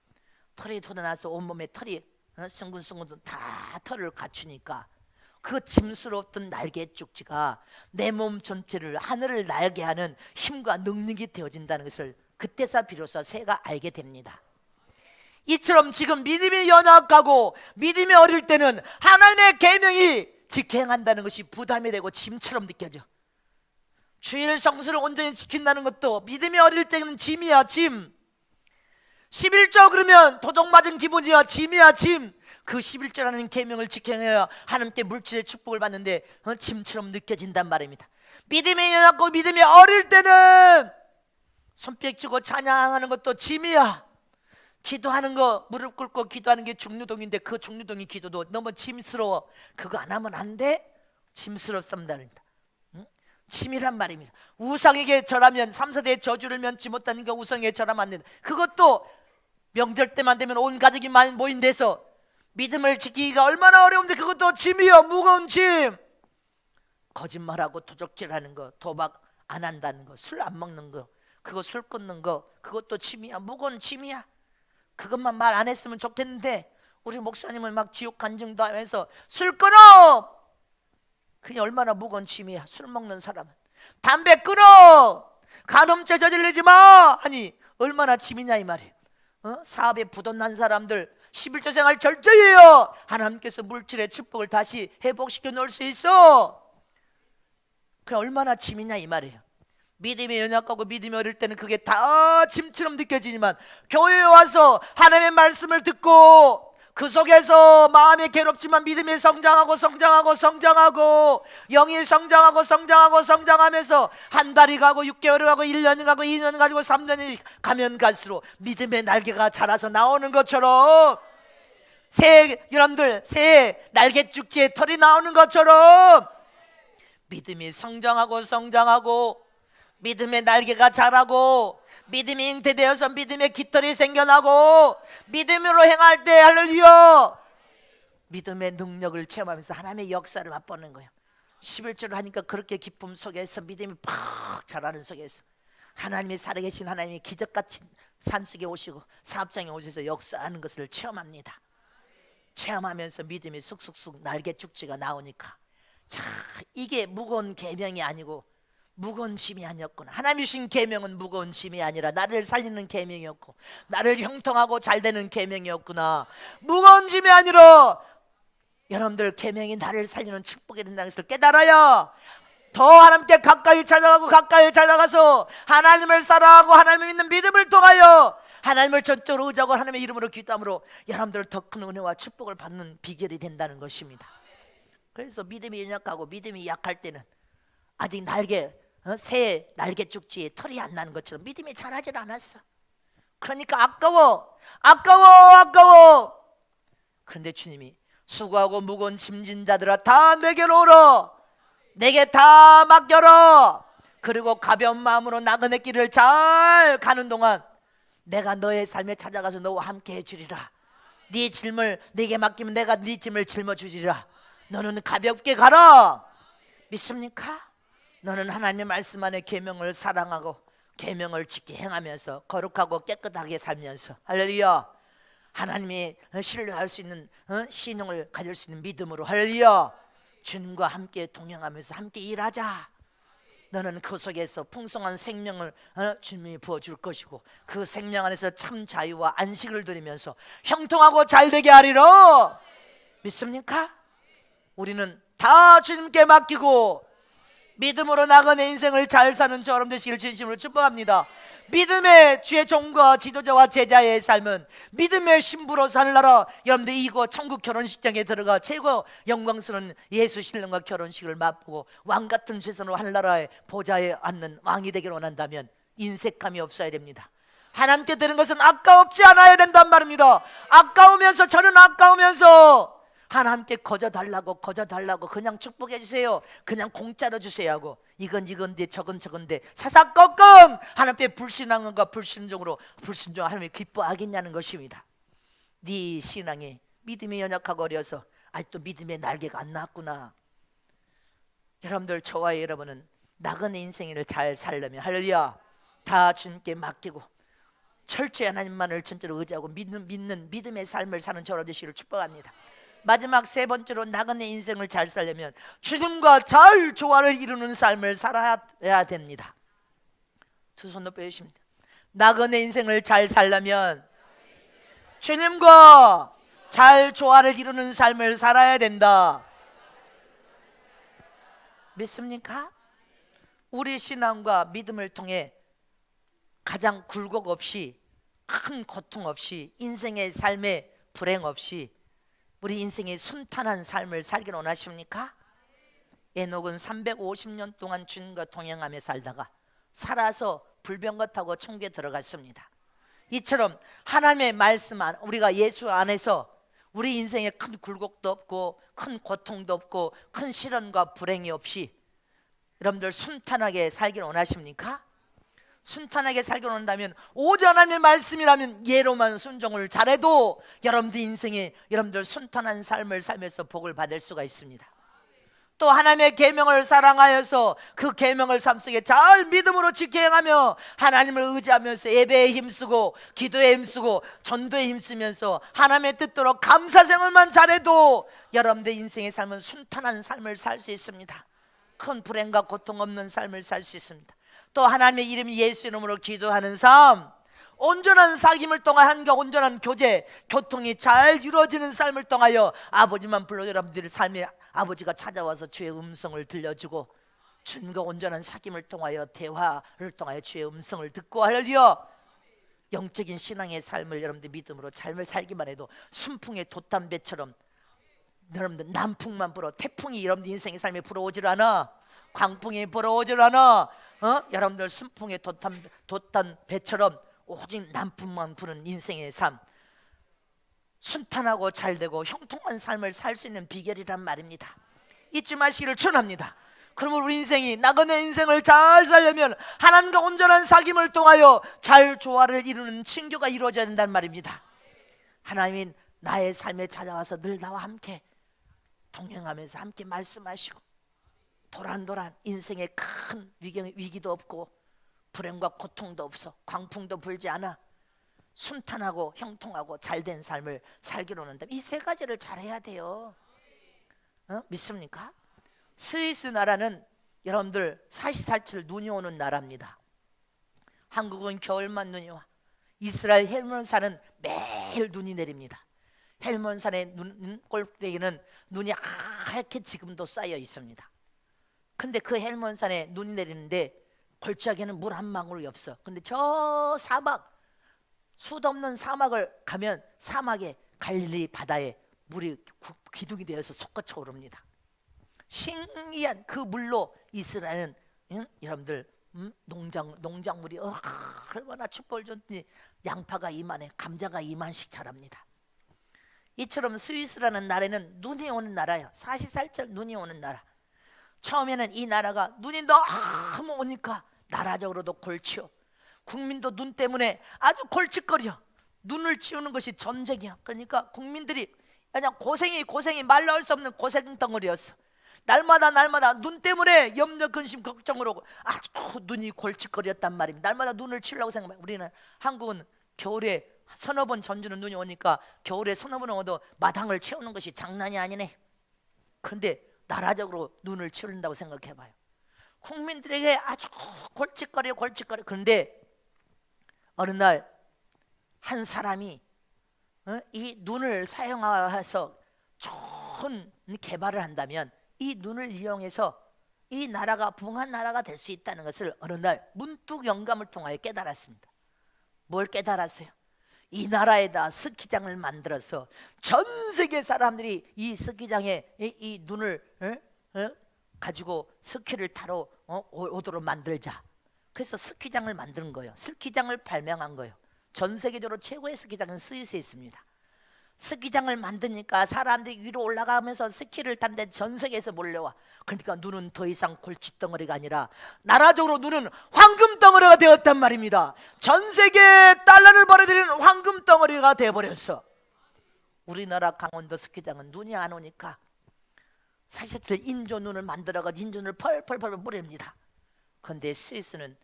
털이 돋아나서 온몸에 털이 숭근숭근 다 털을 갖추니까 그 짐스러웠던 날개 쪽지가 내 몸 전체를 하늘을 날게 하는 힘과 능력이 되어진다는 것을 그때서 비로소 새가 알게 됩니다. 이처럼 지금 믿음이 연약하고 믿음이 어릴 때는 하나님의 계명이 직행한다는 것이 부담이 되고 짐처럼 느껴져. 주일 성수를 온전히 지킨다는 것도 믿음이 어릴 때는 짐이야, 짐. 11조 그러면 도둑 맞은 기분이야, 짐이야, 짐. 그 11조라는 계명을 지켜야 하나님께 물질의 축복을 받는데 짐처럼 느껴진단 말입니다. 믿음이 연약하고 믿음이 어릴 때는 손뼉치고 찬양하는 것도 짐이야. 기도하는 거, 무릎 꿇고 기도하는 게 중노동인데 그 중노동이 기도도 너무 짐스러워. 그거 안 하면 안 돼? 짐스럽습니다. 짐이란 말입니다. 우상에게 절하면 3, 4대의 저주를 면치 못하는 게 우상에게 절하면 안 된다. 그것도 명절 때만 되면 온 가족이 모인 데서 믿음을 지키기가 얼마나 어려운데 그것도 짐이요. 무거운 짐. 거짓말하고 도적질하는 거, 도박 안 한다는 거, 술 안 먹는 거, 그거 술 끊는 거, 그것도 짐이야. 무거운 짐이야. 그것만 말 안 했으면 좋겠는데 우리 목사님은 막 지옥 간증도 하면서 술 끊어! 그게 얼마나 무거운 짐이야. 술 먹는 사람은. 담배 끊어! 간음죄 저지르지 마! 아니 얼마나 짐이냐 이 말이에요. 사업에 부도난 사람들 11조 생활 절저해요. 하나님께서 물질의 축복을 다시 회복시켜 놓을 수 있어. 그래 얼마나 짐이냐 이 말이에요. 믿음이 연약하고 믿음이 어릴 때는 그게 다 짐처럼 느껴지지만 교회에 와서 하나님의 말씀을 듣고 그 속에서 마음이 괴롭지만 믿음이 성장하고 영이 성장하면서 한 달이 가고 6개월이 가고 1년이 가고 2년이 가지고 3년이 가면 갈수록 믿음의 날개가 자라서 나오는 것처럼 여러분들 새 날개죽지에 털이 나오는 것처럼 믿음이 성장하고 믿음의 날개가 자라고 믿음이 잉태되어서 믿음의 깃털이 생겨나고 믿음으로 행할 때 할렐루야 믿음의 능력을 체험하면서 하나님의 역사를 맛보는 거예요. 11조를 하니까 그렇게 기쁨 속에서 믿음이 팍 자라는 속에서 하나님이 살아계신 하나님이 기적같이 산속에 오시고 사업장에 오셔서 역사하는 것을 체험합니다. 체험하면서 믿음이 쑥쑥쑥 날개죽지가 나오니까 자, 이게 무거운 계명이 아니고 무거운 짐이 아니었구나. 하나님이 주신 계명은 무거운 짐이 아니라 나를 살리는 계명이었고 나를 형통하고 잘되는 계명이었구나. 무거운 짐이 아니라 여러분들 계명이 나를 살리는 축복이 된다는 것을 깨달아야 더 하나님께 가까이 찾아가서 하나님을 사랑하고 하나님을 믿는 믿음을 통하여 하나님을 전적으로 의지하고 하나님의 이름으로 기도함으로 여러분들 더 큰 은혜와 축복을 받는 비결이 된다는 것입니다. 그래서 믿음이 연약하고 믿음이 약할 때는 아직 새 날개죽지에 털이 안 나는 것처럼 믿음이 자라질 않았어. 그러니까 아까워. 그런데 주님이 수고하고 무거운 짐진 자들아 다 내게로 오라. 내게 다 맡겨라. 그리고 가벼운 마음으로 나그네 길을 잘 가는 동안 내가 너의 삶에 찾아가서 너와 함께 해주리라. 네 짐을 내게 맡기면 내가 네 짐을 짊어주리라. 너는 가볍게 가라. 믿습니까? 너는 하나님의 말씀 안에 계명을 사랑하고 계명을 지키 행하면서 거룩하고 깨끗하게 살면서 할렐루야 하나님이 신뢰할 수 있는 신용을 가질 수 있는 믿음으로 할렐루야 주님과 함께 동행하면서 함께 일하자. 너는 그 속에서 풍성한 생명을 주님이 부어줄 것이고 그 생명 안에서 참 자유와 안식을 누리면서 형통하고 잘되게 하리라. 믿습니까? 우리는 다 주님께 맡기고 믿음으로 나가는 인생을 잘 사는 저럼 되시길 진심으로 축복합니다. 믿음의 주의 종과 지도자와 제자의 삶은 믿음의 신부로서 하늘나라 여러분들 이곳 천국 결혼식장에 들어가 최고 영광스러운 예수 신랑과 결혼식을 맛보고 왕같은 재산으로 하늘나라의 보좌에 앉는 왕이 되기를 원한다면 인색함이 없어야 됩니다. 하나님께 드는 것은 아까웠지 않아야 된단 말입니다. 저는 아까우면서 하나님께 거저달라고 그냥 축복해 주세요. 그냥 공짜로 주세요 하고 이건데 저건데 사사건건 하나님께 불신한 것과 불순종으로 하나님이 기뻐하겠냐는 것입니다. 네 신앙에 믿음이 연약하고 어려서 아직도 믿음의 날개가 안 났구나. 여러분들 저와 여러분은 나그네 인생을 잘 살려면 할렐루야 다 주님께 맡기고 철저히 하나님만을 전적으로 의지하고 믿는 믿음의 삶을 사는 저와 되시기를 축복합니다. 마지막 세 번째로 나그네 인생을 잘 살려면 주님과 잘 조화를 이루는 삶을 살아야 됩니다. 두 손 높여 주십니다. 나그네 인생을 잘 살려면 주님과 잘 조화를 이루는 삶을 살아야 된다. 믿습니까? 우리 신앙과 믿음을 통해 가장 굴곡 없이 큰 고통 없이 인생의 삶의 불행 없이 우리 인생의 순탄한 삶을 살길 원하십니까? 에녹은 350년 동안 주님과 동행하며 살다가 살아서 불병거 타고 천국에 들어갔습니다. 이처럼 하나님의 말씀 안, 우리가 예수 안에서 우리 인생에 큰 굴곡도 없고 큰 고통도 없고 큰 시련과 불행이 없이 여러분들 순탄하게 살길 원하십니까? 순탄하게 살길 원한다면 오직 하나님의 말씀이라면 예로만 순종을 잘해도 여러분들 인생에 여러분들 순탄한 삶을 살면서 복을 받을 수가 있습니다. 또 하나님의 계명을 사랑하여서 그 계명을 삶 속에 잘 믿음으로 지켜 행하며 하나님을 의지하면서 예배에 힘쓰고 기도에 힘쓰고 전도에 힘쓰면서 하나님의 뜻대로 감사생활만 잘해도 여러분들 인생의 삶은 순탄한 삶을 살 수 있습니다. 큰 불행과 고통 없는 삶을 살 수 있습니다. 또 하나님의 이름 예수 이름으로 기도하는 삶, 온전한 사귐을 통한 한과 온전한 교제, 교통이 잘 이루어지는 삶을 통하여 아버지만 불러 여러분들의 삶에 아버지가 찾아와서 주의 음성을 들려주고 주님과 온전한 사귐을 통하여 대화를 통하여 주의 음성을 듣고 할렐루야, 영적인 신앙의 삶을 여러분들 믿음으로 삶을 살기만 해도 순풍의 돛담배처럼 여러분들 남풍만 불어 태풍이 여러분들 인생의 삶에 불어오질 않아. 광풍이 불어오질 않아. 여러분들 순풍의 돛담배처럼 오직 남풍만 부는 인생의 삶, 순탄하고 잘되고 형통한 삶을 살 수 있는 비결이란 말입니다. 잊지 마시기를 축원합니다. 그러면 우리 인생이 나그네 인생을 잘 살려면 하나님과 온전한 사귐을 통하여 잘 조화를 이루는 친교가 이루어져야 된다는 말입니다. 하나님이 나의 삶에 찾아와서 늘 나와 함께 동행하면서 함께 말씀하시고 도란도란 인생에 큰 위기도 없고 불행과 고통도 없어 광풍도 불지 않아 순탄하고 형통하고 잘된 삶을 살기로 하는데 이 세 가지를 잘해야 돼요. 믿습니까? 스위스 나라는 여러분들 사시사철 눈이 오는 나라입니다. 한국은 겨울만 눈이 와. 이스라엘 헬몬산은 매일 눈이 내립니다. 헬몬산의 꼭대기는 눈이 하얗게 지금도 쌓여 있습니다. 근데 그 헬몬산에 눈이 내리는데 골짜기에는 물 한 방울이 없어. 근데 저 사막, 수도 없는 사막을 가면 사막에 갈릴리 바다에 물이 기둥이 되어서 솟구쳐 오릅니다. 신기한 그 물로 이스라엘은 여러분들 농작물이 얼마나 축복을 줬더니 양파가 이만해, 감자가 이만씩 자랍니다. 이처럼 스위스라는 나라는 눈이 오는 나라예요. 사시사철 눈이 오는 나라. 처음에는 이 나라가 눈이 너무 오니까 나라적으로도 골치요, 국민도 눈 때문에 아주 골칫거려. 눈을 치우는 것이 전쟁이야. 그러니까 국민들이 그냥 고생이 말로 할 수 없는 고생 덩어리였어. 날마다 눈 때문에 염려 근심 걱정으로 아주 눈이 골칫거렸단 말입니다. 날마다 눈을 치려고 생각해요. 우리는 한국은 겨울에 서너 번 전주는 눈이 오니까 겨울에 서너 번 오도 마당을 채우는 것이 장난이 아니네. 그런데 나라적으로 눈을 치운다고 생각해봐요. 국민들에게 아주 골칫거려. 그런데 어느 날 한 사람이 이 눈을 사용해서 좋은 개발을 한다면 이 눈을 이용해서 이 나라가 부흥한 나라가 될 수 있다는 것을 어느 날 문득 영감을 통하여 깨달았습니다. 뭘 깨달았어요? 이 나라에다 스키장을 만들어서 전 세계 사람들이 이 스키장에 이 눈을 가지고 스키를 타러 오도록 만들자. 그래서 스키장을 만든 거예요. 스키장을 발명한 거예요. 전 세계적으로 최고의 스키장은 스위스에 있습니다. 스키장을 만드니까 사람들이 위로 올라가면서 스키를 타는데 전 세계에서 몰려와. 그러니까 눈은 더 이상 골칫덩어리가 아니라 나라적으로 눈은 황금덩어리가 되었단 말입니다. 전 세계에 달러를 벌어들이는 황금덩어리가 되어버렸어. 우리나라 강원도 스키장은 눈이 안 오니까 사실 인조 눈을 만들어가지고 인조 눈을 펄펄 뿌립니다. 그런데 스위스는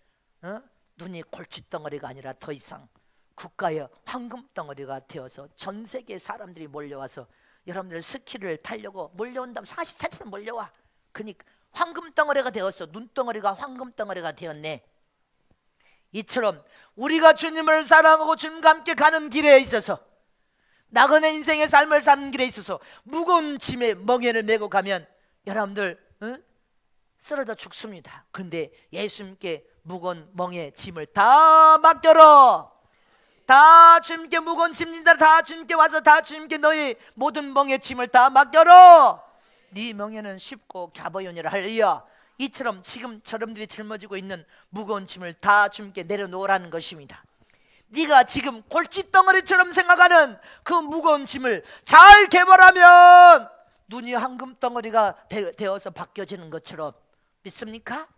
눈이 골칫덩어리가 아니라 더 이상 국가의 황금덩어리가 되어서 전 세계 사람들이 몰려와서 여러분들 스키를 타려고 몰려온다면 사시사철 몰려와. 그러니까 황금덩어리가 되었어. 눈덩어리가 황금덩어리가 되었네. 이처럼 우리가 주님을 사랑하고 주님과 함께 가는 길에 있어서 나그네 인생의 삶을 사는 길에 있어서 무거운 짐에 멍에를 메고 가면 여러분들 쓰러져 죽습니다. 그런데 예수님께 무거운 멍에 짐을 다 맡겨라. 다 주님께 무거운 짐진 자들 다 주님께 와서 다 주님께 너희 모든 멍에 짐을 다 맡겨라. 네 멍에는 쉽고 갸보요니라. 할렐루야. 이처럼 지금 여러분들이 짊어지고 있는 무거운 짐을 다 주님께 내려놓으라는 것입니다. 네가 지금 골칫덩어리처럼 생각하는 그 무거운 짐을 잘 개발하면 눈이 황금덩어리가 되어서 바뀌어지는 것처럼, 믿습니까?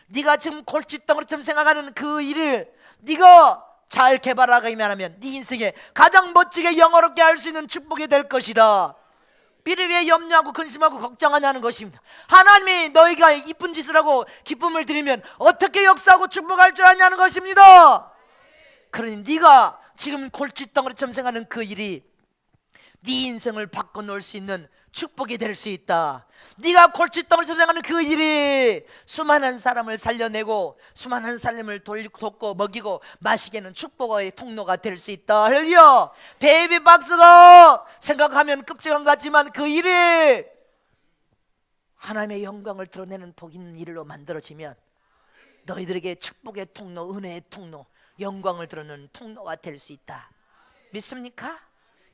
네가 지금 골칫덩어리처럼 생각하는 그 일을 네가 잘 개발하기만 하면 네 인생에 가장 멋지게 영화롭게 할 수 있는 축복이 될 것이다. 미래 위해 염려하고 근심하고 걱정하냐는 것입니다. 하나님이 너희가 이쁜 짓을 하고 기쁨을 드리면 어떻게 역사하고 축복할 줄 아냐는 것입니다. 그러니 네가 지금 골칫덩어리처럼 생각하는 그 일이 네 인생을 바꿔놓을 수 있는 축복이 될 수 있다. 네가 골칫덩어리처럼 생각하는 그 일이 수많은 사람을 살려내고 수많은 사람을 돕고 먹이고 마시게는 축복의 통로가 될 수 있다. 할렐루야. 베이비 박스가 생각하면 끔찍한 것 같지만 그 일이 하나님의 영광을 드러내는 복 있는 일로 만들어지면 너희들에게 축복의 통로, 은혜의 통로, 영광을 드러내는 통로가 될 수 있다. 믿습니까?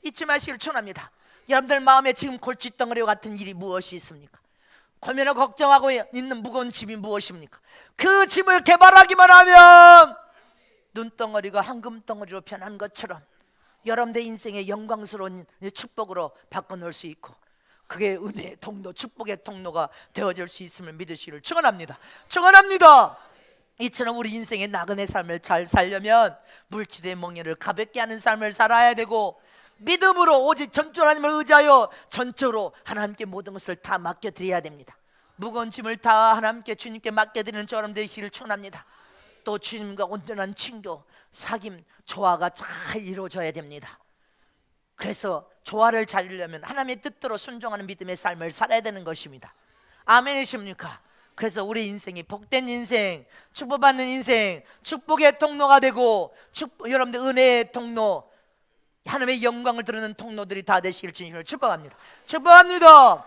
잊지 마시길 축원합니다. 여러분들 마음에 지금 골칫덩어리와 같은 일이 무엇이 있습니까? 고민하고 걱정하고 있는 무거운 짐이 무엇입니까? 그 짐을 개발하기만 하면 눈덩어리가 황금덩어리로 변한 것처럼 여러분들 인생의 영광스러운 축복으로 바꿔놓을 수 있고, 그게 은혜의 통로, 축복의 통로가 되어질 수 있음을 믿으시기를 축원합니다. 축원합니다. 이처럼 우리 인생의 나그네 삶을 잘 살려면 물질의 멍에를 가볍게 하는 삶을 살아야 되고, 믿음으로 오직 전적으로 하나님을 의지하여 전적으로 하나님께 모든 것을 다 맡겨드려야 됩니다. 무거운 짐을 다 하나님께, 주님께 맡겨드리는 저럼 되시기를 축원합니다. 또 주님과 온전한 친교, 사귐, 조화가 잘 이루어져야 됩니다. 그래서 조화를 잘 이루려면 하나님의 뜻대로 순종하는 믿음의 삶을 살아야 되는 것입니다. 아멘이십니까? 그래서 우리 인생이 복된 인생, 축복받는 인생, 축복의 통로가 되고 여러분들 은혜의 통로, 하나님의 영광을 드러내는 통로들이 다 되시길 진심으로 축복합니다. 축복합니다.